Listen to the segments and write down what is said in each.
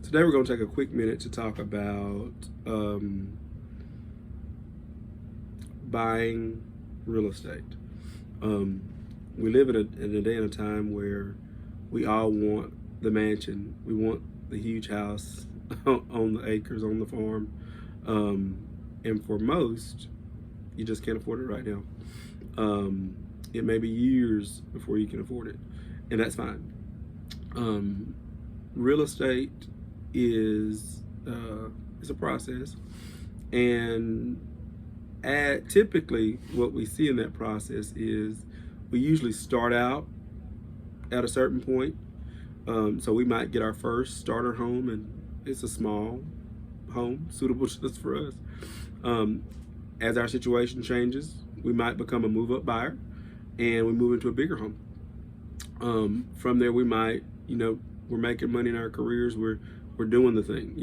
Today we're going to take a quick minute to talk about buying real estate. We live in a day and a time where we all want the mansion. We want the huge house on the acres, on the farm. And for most, you just can't afford it right now. It may be years before you can afford it, and that's fine. Real estate is a process, and typically what we see in that process is we usually start out at a certain point. So we might get our first starter home, and it's a small home suitable just for us. As our situation changes, we might become a move-up buyer, and we move into a bigger home. From there, we might, we're making money in our careers, we're doing the thing,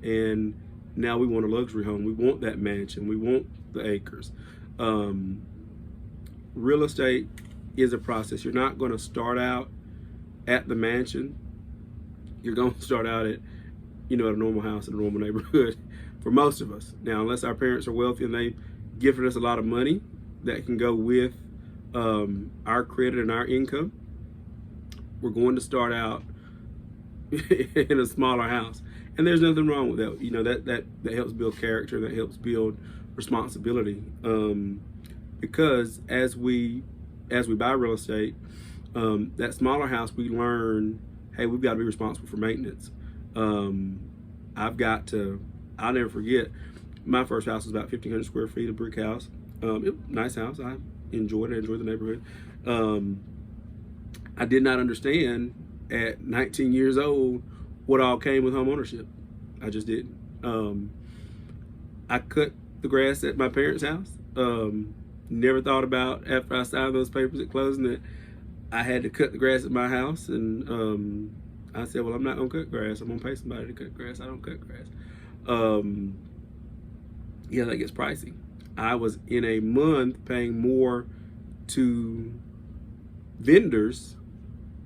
and now we want a luxury home. We want that mansion. We want the acres. Real estate is a process. You're not going to start out at the mansion. You're going to start out at, at a normal house in a normal neighborhood for most of us. Now, unless our parents are wealthy and they gifted us a lot of money that can go with our credit and our income, we're going to start out in a smaller house. And there's nothing wrong with that. That helps build character, that helps build responsibility. Because as we buy real estate, that smaller house, we learn, hey, we've got to be responsible for maintenance. I'll never forget, my first house was about 1,500 square feet, a brick house. Nice house. I enjoyed it. I enjoyed the neighborhood. I did not understand at 19 years old what all came with home ownership. I just didn't. I cut the grass at my parents' house. Never thought about, after I signed those papers at closing, that I had to cut the grass at my house. And I said, well, I'm not gonna cut grass. I'm gonna pay somebody to cut grass. I don't cut grass. Yeah, that gets pricey. I was in a month paying more to vendors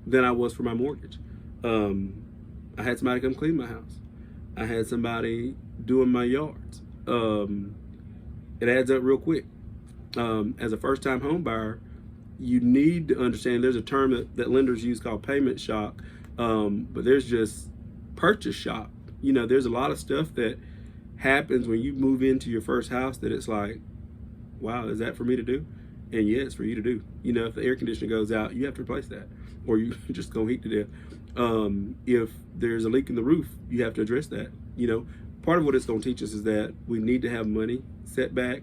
than I was for my mortgage. I had somebody come clean my house. I had somebody doing my yards. It adds up real quick. As a first-time home buyer, you need to understand there's a term that lenders use called payment shock, but there's just purchase shock. There's a lot of stuff that happens when you move into your first house that it's like, wow, is that for me to do? And yeah, it's for you to do. If the air conditioner goes out, you have to replace that, or you just gonna heat to death. If there's a leak in the roof, you have to address that. Part of what it's gonna teach us is that we need to have money set back,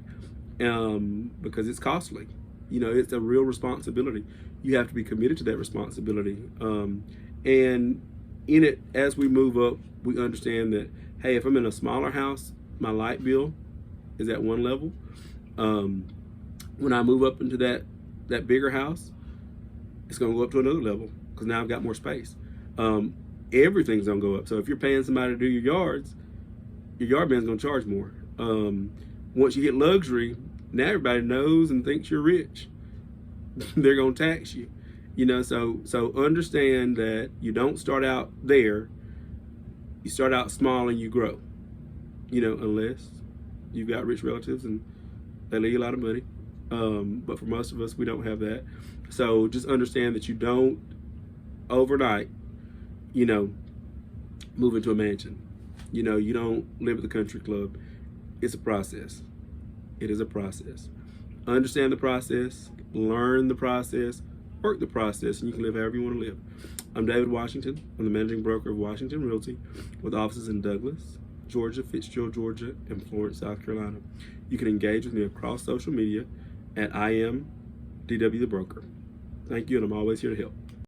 because it's costly. It's a real responsibility. You have to be committed to that responsibility. And in it, as we move up, we understand that, hey, if I'm in a smaller house, my light bill is at one level. When I move up into that bigger house, it's gonna go up to another level because now I've got more space. Everything's gonna go up. So if you're paying somebody to do your yards, your yard man's gonna charge more. Once you hit luxury, now everybody knows and thinks you're rich. They're gonna tax you. So understand that you don't start out there. You start out small and you grow. Unless you've got rich relatives and they leave you a lot of money. But for most of us, we don't have that. So just understand that you don't overnight, move into a mansion. You don't live at the country club. It's a process. It is a process. Understand the process, learn the process, work the process, and you can live however you want to live. I'm David Washington. I'm the managing broker of Washington Realty with offices in Douglas, Georgia, Fitzgerald, Georgia, and Florence, South Carolina. You can engage with me across social media at I am DW the Broker. Thank you, and I'm always here to help.